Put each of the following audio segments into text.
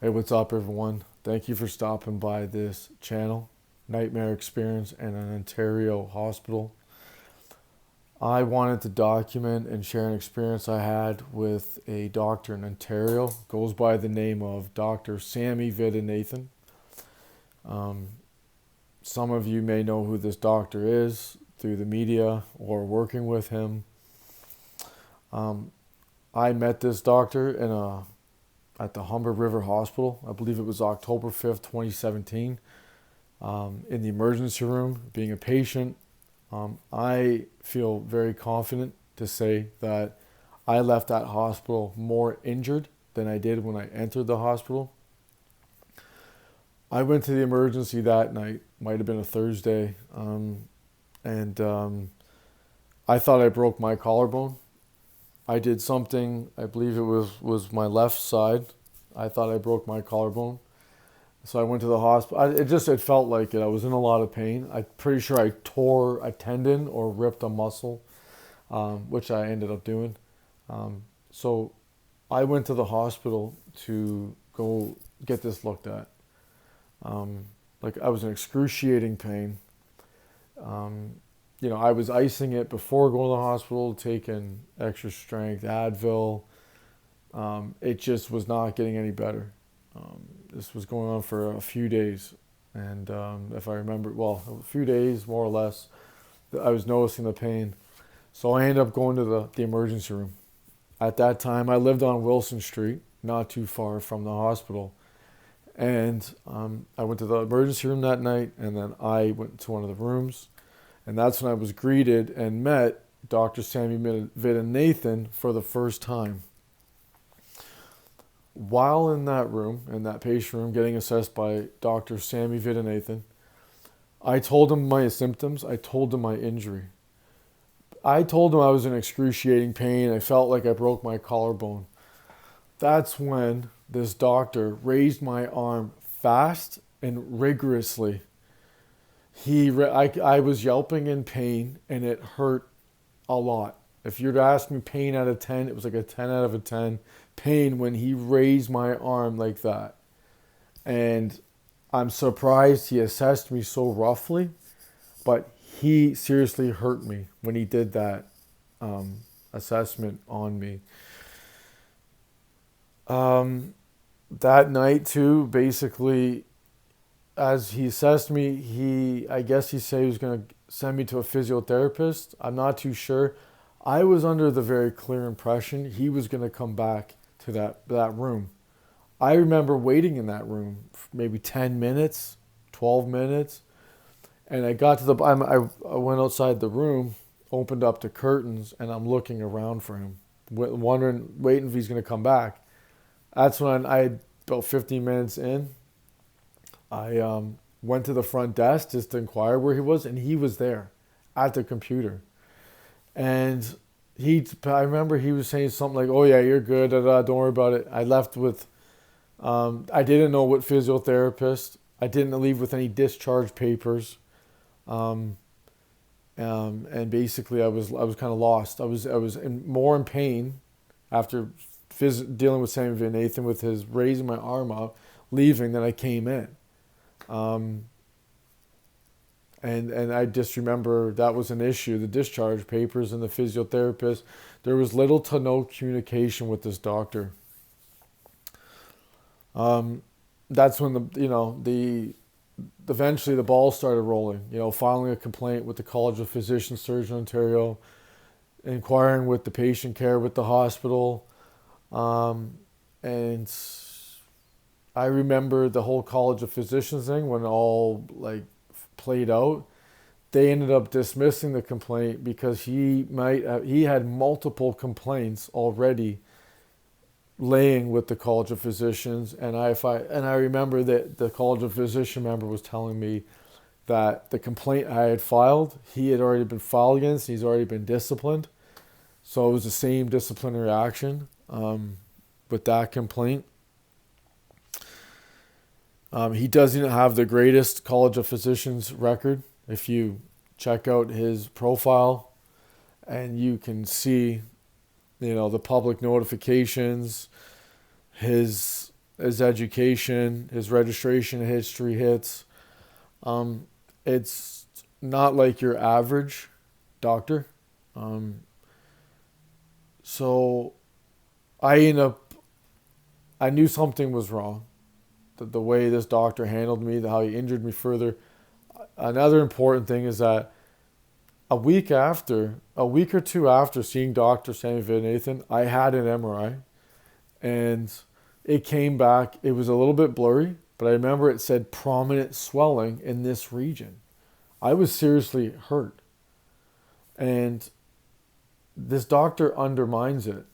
Hey, what's up, everyone? Thank you for stopping by this channel. Nightmare experience in an Ontario hospital. I wanted to document and share an experience I had with a doctor in Ontario. Goes by the name of Dr. Sammy Vaidyanathan. Um, some of you may know who this doctor is through the media or working with him. Um, I met this doctor at the Humber River Hospital. I believe it was October 5th, 2017. In the emergency room, being a patient. I feel very confident to say that I left that hospital more injured than I did when I entered the hospital. I went to the emergency that night, might have been a Thursday, and I thought I broke my collarbone. I did something, I believe it was my left side. I thought I broke my collarbone. So I went to the hospital. It felt like it. I was in a lot of pain. I'm pretty sure I tore a tendon or ripped a muscle, which I ended up doing. So I went to the hospital to go get this looked at. Like I was in excruciating pain. Um, I was icing it before going to the hospital, taking extra strength Advil. It just was not getting any better. This was going on for a few days, and if I remember, well, a few days more or less, I was noticing the pain. So I ended up going to the emergency room. At that time, I lived on Wilson Street, not too far from the hospital, and I went to the emergency room that night, and then I went to one of the rooms, and that's when I was greeted and met Dr. Sammy Vaidyanathan for the first time. While in that room, in that patient room, getting assessed by Dr. Sammy Vaidyanathan, I told him my symptoms. I told him my injury. I told him I was in excruciating pain. I felt like I broke my collarbone. That's when this doctor raised my arm fast and rigorously. I was yelping in pain, and it hurt a lot. If you'd ask me pain out of 10, it was like a 10 out of a 10 pain when he raised my arm like that. And I'm surprised he assessed me so roughly, but he seriously hurt me when he did that assessment on me. That night too, basically, as he assessed me, I guess he said he was going to send me to a physiotherapist. I'm not too sure. I was under the very clear impression he was going to come back to that room. I remember waiting in that room for maybe 10 minutes, 12 minutes, and I got to I went outside the room, opened up the curtains, and I'm looking around for him, wondering, waiting if he's going to come back. That's when about 15 minutes in, I went to the front desk just to inquire where he was, and he was there at the computer. And I remember he was saying something like, "Oh yeah, you're good. Don't worry about it." I left with, I didn't know what physiotherapist. I didn't leave with any discharge papers, and basically I was kind of lost. I was more in pain after dealing with Sammy Vaidyanathan with his raising my arm up, leaving than I came in. Um, and I just remember that was an issue. The discharge papers and the physiotherapist. There was little to no communication with this doctor. That's when the eventually the ball started rolling. Filing a complaint with the College of Physician Surgeons Ontario, inquiring with the patient care with the hospital, and I remember the whole College of Physicians thing when all like played out. They ended up dismissing the complaint because he had multiple complaints already laying with the College of Physicians, and I remember that the College of Physician member was telling me that the complaint I had filed, he had already been filed against. He's already been disciplined, so it was the same disciplinary action with that complaint. He doesn't have the greatest College of Physicians record. If you check out his profile, and you can see, the public notifications, his his education, his registration history hits. It's not like your average doctor. Um, so I knew something was wrong. The way this doctor handled me, how he injured me further. Another important thing is that a week or two after seeing Dr. Sammy Vaidyanathan, I had an MRI, and it came back. It was a little bit blurry, but I remember it said prominent swelling in this region. I was seriously hurt, and this doctor undermines it.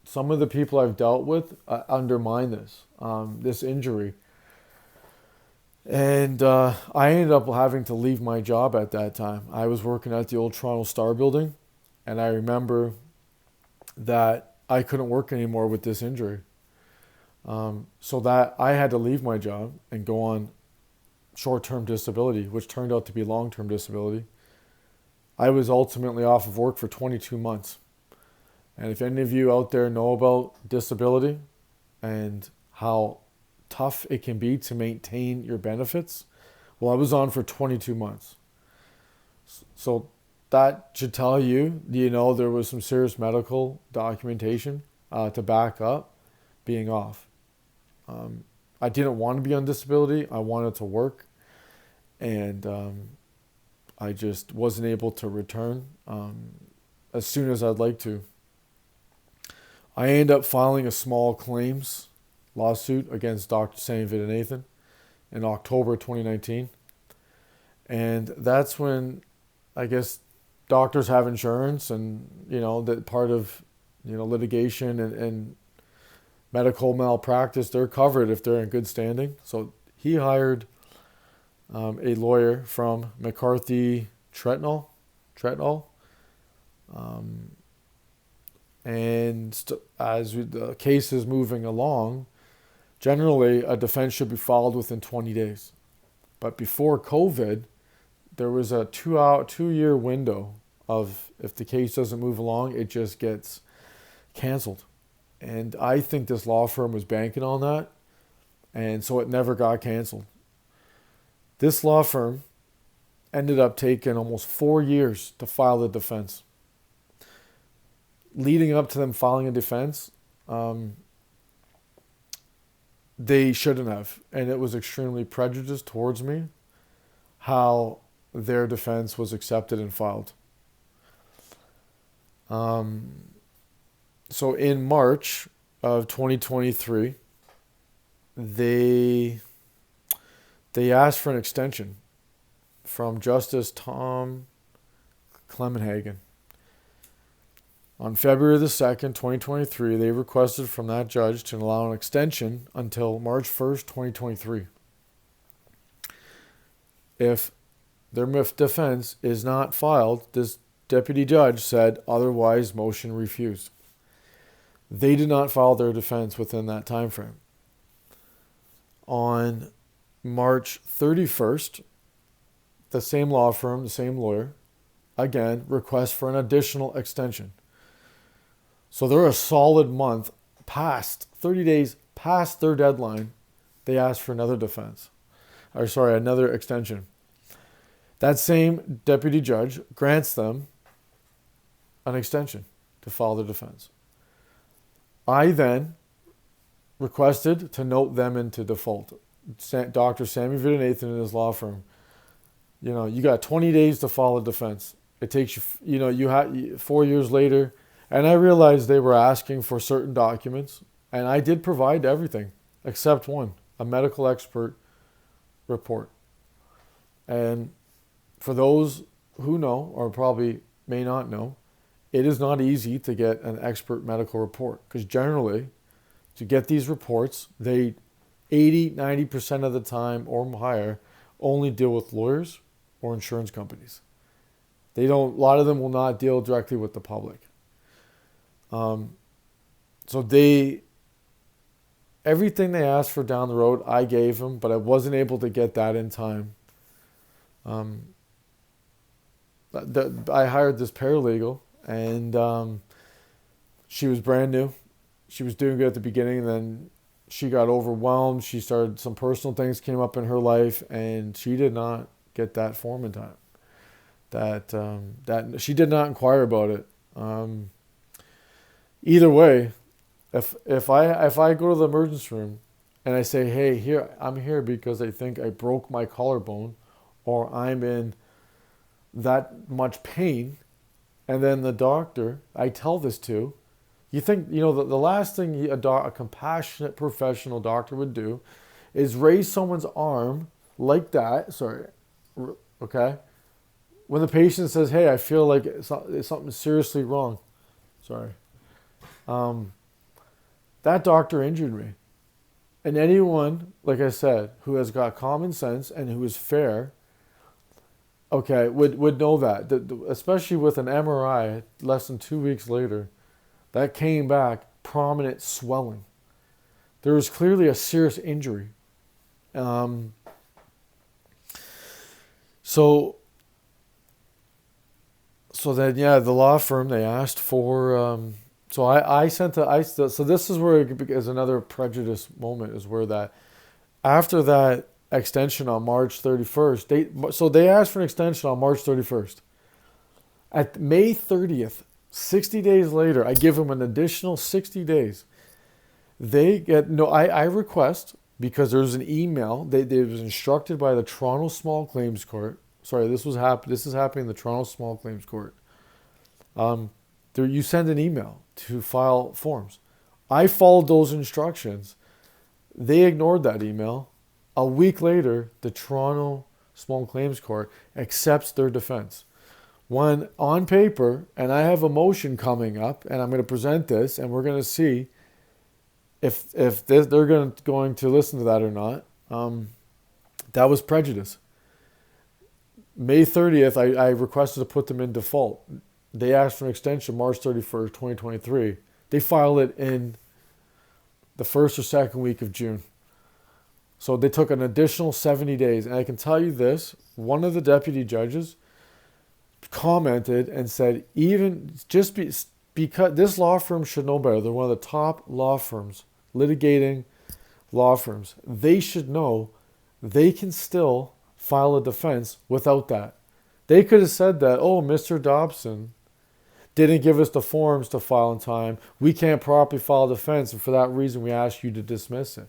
Some of the people I've dealt with undermine this injury. And I ended up having to leave my job at that time. I was working at the old Toronto Star building, and I remember that I couldn't work anymore with this injury. So that I had to leave my job and go on short-term disability, which turned out to be long-term disability. I was ultimately off of work for 22 months. And if any of you out there know about disability and how tough it can be to maintain your benefits, well, I was on for 22 months. So that should tell you, there was some serious medical documentation to back up being off. I didn't want to be on disability. I wanted to work. And I just wasn't able to return as soon as I'd like to. I ended up filing a small claims lawsuit against Dr. Sammy Vaidyanathan in October 2019. And that's when, I guess, doctors have insurance, and, that part of, litigation and medical malpractice, they're covered if they're in good standing. So he hired a lawyer from McCarthy Tretnall. As the case is moving along, generally a defense should be filed within 20 days. But before COVID, there was a 2-year window of, if the case doesn't move along, it just gets canceled. And I think this law firm was banking on that, and so it never got canceled. This law firm ended up taking almost 4 years to file the defense. Leading up to them filing a defense, they shouldn't have. And it was extremely prejudiced towards me how their defense was accepted and filed. So in March of 2023, they asked for an extension from Justice Tom Clemenhagen. On February the 2nd, 2023, they requested from that judge to allow an extension until March 1st, 2023. If their defense is not filed, this deputy judge said otherwise, motion refused. They did not file their defense within that time frame. On March 31st, the same law firm, the same lawyer, again, requests for an additional extension. So they're a solid month past, 30 days past their deadline, they asked for another another extension. That same deputy judge grants them an extension to file their defense. I then requested to note them into default. Dr. Sammy Vaidyanathan and his law firm, you got 20 days to file a defense. It takes you, you had 4 years later. And I realized they were asking for certain documents, and I did provide everything except one, a medical expert report. And for those who know, or probably may not know, it is not easy to get an expert medical report, because generally, to get these reports, they 80-90% of the time or higher only deal with lawyers or insurance companies. A lot of them will not deal directly with the public. So everything they asked for down the road, I gave them, but I wasn't able to get that in time. I hired this paralegal, and she was brand new. She was doing good at the beginning, and then she got overwhelmed. She started, some personal things came up in her life, and she did not get that form in time. That she did not inquire about it. Either way, if I go to the emergency room and I say, hey, here I'm here because I think I broke my collarbone, or I'm in that much pain, and then the doctor I tell this to, you think, you know, the last thing a compassionate professional doctor would do is raise someone's arm like that. Sorry, okay. When the patient says, "Hey, I feel like it's something seriously wrong," sorry, that doctor injured me. And anyone, like I said, who has got common sense and who is fair, okay, would know that. Especially with an MRI less than 2 weeks later, that came back prominent swelling. There was clearly a serious injury. So then, yeah, the law firm, they asked for. So this is where it is another prejudice moment, is where that after that extension on March 31st, they asked for an extension on March 31st. At May 30th, 60 days later, I give them an additional 60 days. They get, no, I request, because there's an email, they was instructed by the Toronto Small Claims Court. Sorry, this is happening in the Toronto Small Claims Court. You send an email to file forms. I followed those instructions. They ignored that email. A week later, the Toronto Small Claims Court accepts their defense. When on paper, and I have a motion coming up, and I'm going to present this, and we're going to see if they're going to listen to that or not. That was prejudice. May 30th, I requested to put them in default. They asked for an extension March 31st, 2023. They filed it in the first or second week of June. So they took an additional 70 days. And I can tell you this, one of the deputy judges commented and said, because this law firm should know better. They're one of the top law firms, litigating law firms. They should know they can still file a defense without that. They could have said that, oh, Mr. Dobson didn't give us the forms to file in time. We can't properly file a defense, and for that reason, we ask you to dismiss it.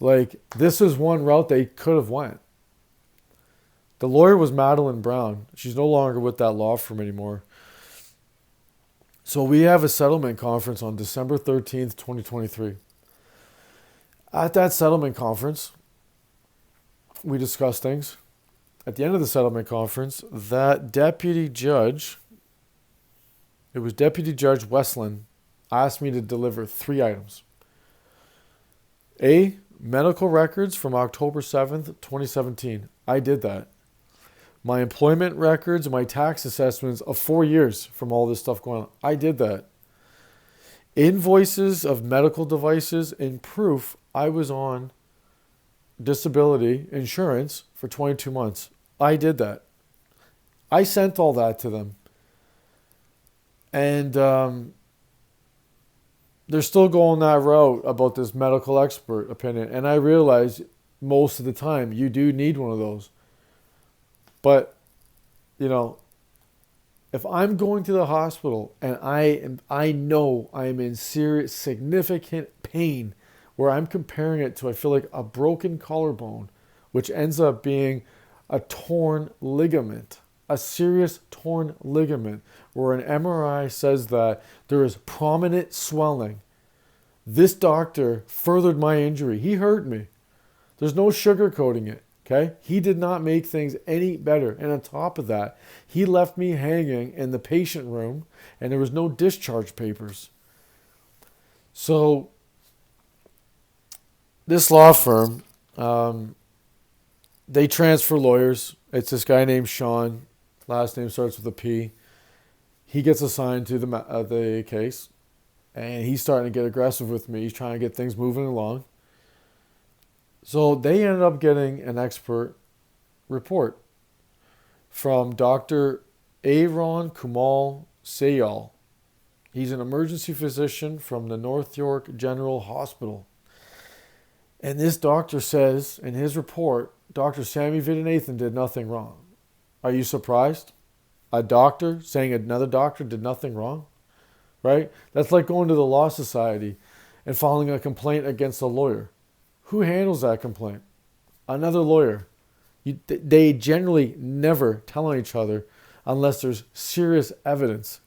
Like, this is one route they could have went. The lawyer was Madeline Brown. She's no longer with that law firm anymore. So we have a settlement conference on December 13th, 2023. At that settlement conference, we discussed things. At the end of the settlement conference, that deputy judge, it was Deputy Judge Westland, asked me to deliver 3 items. A, medical records from October 7th, 2017. I did that. My employment records and my tax assessments of 4 years from all this stuff going on. I did that. Invoices of medical devices and proof I was on disability insurance for 22 months. I did that. I sent all that to them. And they're still going that route about this medical expert opinion. And I realize most of the time you do need one of those. But, you know, if I'm going to the hospital and I know I'm in serious, significant pain, where I'm comparing it to, I feel like, a broken collarbone, which ends up being a torn ligament, a serious torn ligament, where an MRI says that there is prominent swelling. This doctor furthered my injury. He hurt me. There's no sugarcoating it. Okay? He did not make things any better. And on top of that, he left me hanging in the patient room, and there was no discharge papers. So this law firm, they transfer lawyers. It's this guy named Sean. Last name starts with a P. He gets assigned to the case, and he's starting to get aggressive with me. He's trying to get things moving along. So they ended up getting an expert report from Dr. Aaron Kumal Sayal. He's an emergency physician from the North York General Hospital. And this doctor says in his report, Dr. Sammy Vaidyanathan did nothing wrong. Are you surprised? A doctor saying another doctor did nothing wrong? Right? That's like going to the law society and filing a complaint against a lawyer. Who handles that complaint? Another lawyer. They generally never tell on each other unless there's serious evidence.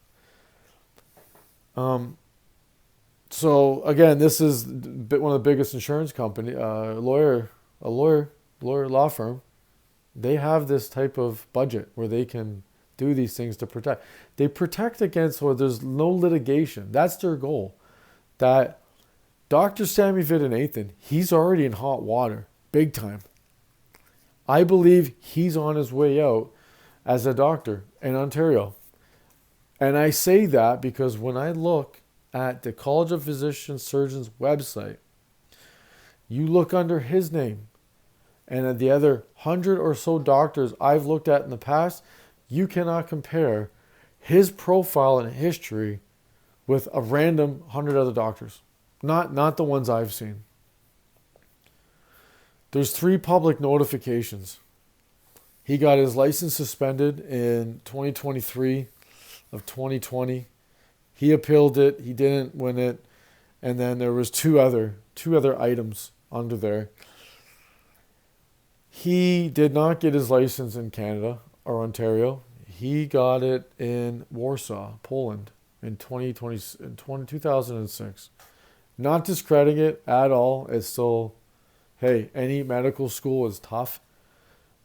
So again, this is one of the biggest insurance company, lawyer law firm. They have this type of budget where they can do these things to protect. They protect against where there's no litigation. That's their goal. That Dr. Sammy Vaidyanathan, he's already in hot water, big time. I believe he's on his way out as a doctor in Ontario. And I say that because when I look at the College of Physicians Surgeons website, you look under his name, and at the other 100 or so doctors I've looked at in the past, you cannot compare his profile and history with a random 100 other doctors. Not the ones I've seen. There's 3 public notifications. He got his license suspended in 2023 of 2020. He appealed it. He didn't win it. And then there was two other items under there. He did not get his license in Canada or Ontario. He got it in Warsaw, Poland in 2006. Not discrediting it at all. It's still, hey, any medical school is tough.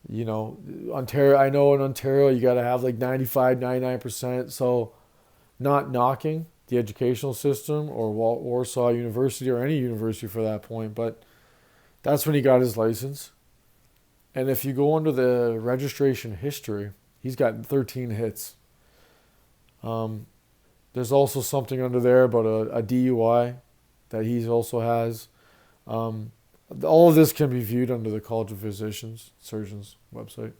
You know, Ontario, I know in Ontario you got to have like 95, 99%. So not knocking the educational system or Warsaw University or any university for that point, but that's when he got his license. And if you go under the registration history, he's got 13 hits. There's also something under there about a DUI that he also has. All of this can be viewed under the College of Physicians Surgeons website.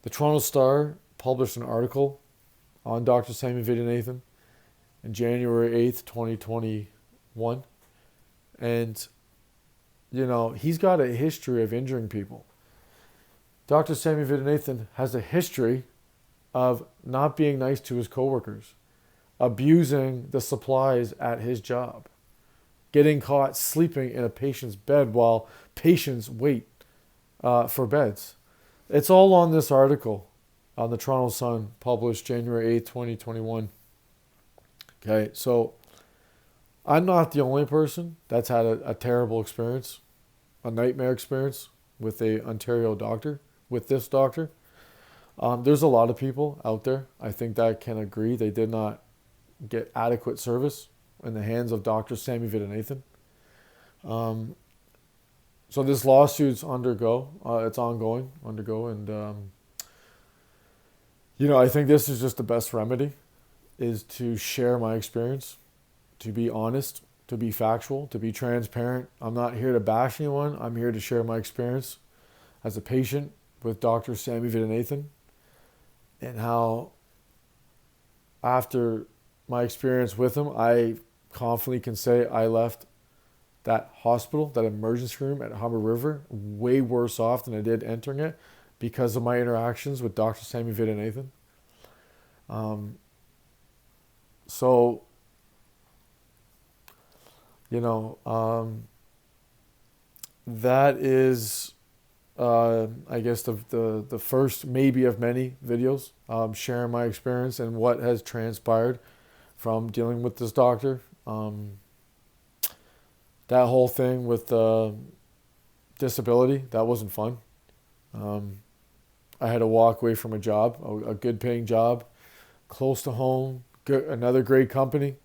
The Toronto Star published an article on Dr. Sammy Vaidyanathan on January 8th, 2021. And, you know, he's got a history of injuring people. Dr. Sammy Vaidyanathan has a history of not being nice to his coworkers, abusing the supplies at his job, getting caught sleeping in a patient's bed while patients wait for beds. It's all on this article on the Toronto Sun, published January 8th, 2021. Okay, so I'm not the only person that's had a terrible experience, a nightmare experience with a Ontario doctor, with this doctor. There's a lot of people out there, I think, that can agree they did not get adequate service in the hands of Dr. Sammy Vaidyanathan. So this lawsuit's it's ongoing, and you know, I think this is just the best remedy, is to share my experience, to be honest, to be factual, to be transparent. I'm not here to bash anyone. I'm here to share my experience as a patient with Dr. Sammy Vaidyanathan, and how after my experience with him, I confidently can say I left that hospital, that emergency room at Humber River, way worse off than I did entering it because of my interactions with Dr. Sammy Vaidyanathan. So, you know, that is, I guess, the first maybe of many videos sharing my experience and what has transpired from dealing with this doctor. That whole thing with disability, that wasn't fun. I had to walk away from a job, a good paying job, close to home, another great company,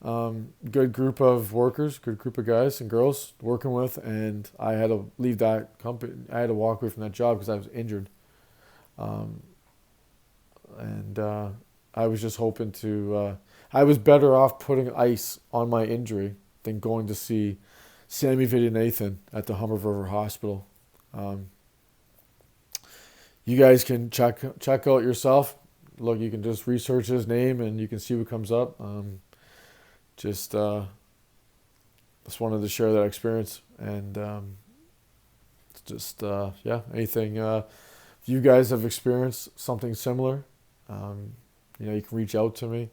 good group of workers, good group of guys and girls working with, and I had to leave that company. I had to walk away from that job because I was injured. And I was just hoping to, I was better off putting ice on my injury than going to see Sammy Vaidyanathan at the Humber River Hospital. You guys can check out yourself. Look, you can just research his name and you can see what comes up. Just wanted to share that experience. And it's just, yeah, anything. If you guys have experienced something similar, you can reach out to me,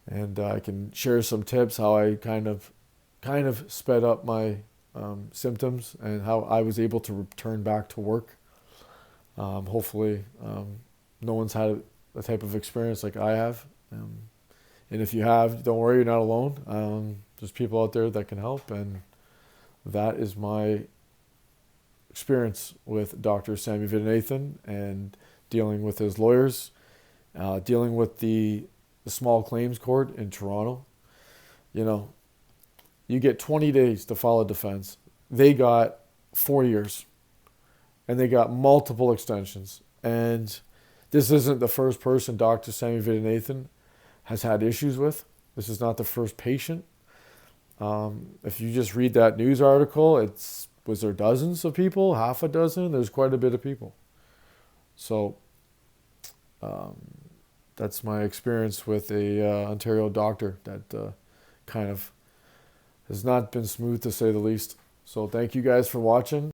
and I can share some tips how I kind of sped up my symptoms and how I was able to return back to work. Hopefully, no one's had the type of experience like I have. And if you have, don't worry, you're not alone. There's people out there that can help, and that is my experience with Dr. Sammy Vaidyanathan and dealing with his lawyers, dealing with the small claims court in Toronto. You get 20 days to file a defense. They got 4 years, and they got multiple extensions. And this isn't the first person Dr. Sammy Vaidyanathan has had issues with. This is not the first patient. If you just read that news article, was there dozens of people, half a dozen? There's quite a bit of people. So that's my experience with a Ontario doctor that kind of has not been smooth, to say the least. So thank you guys for watching.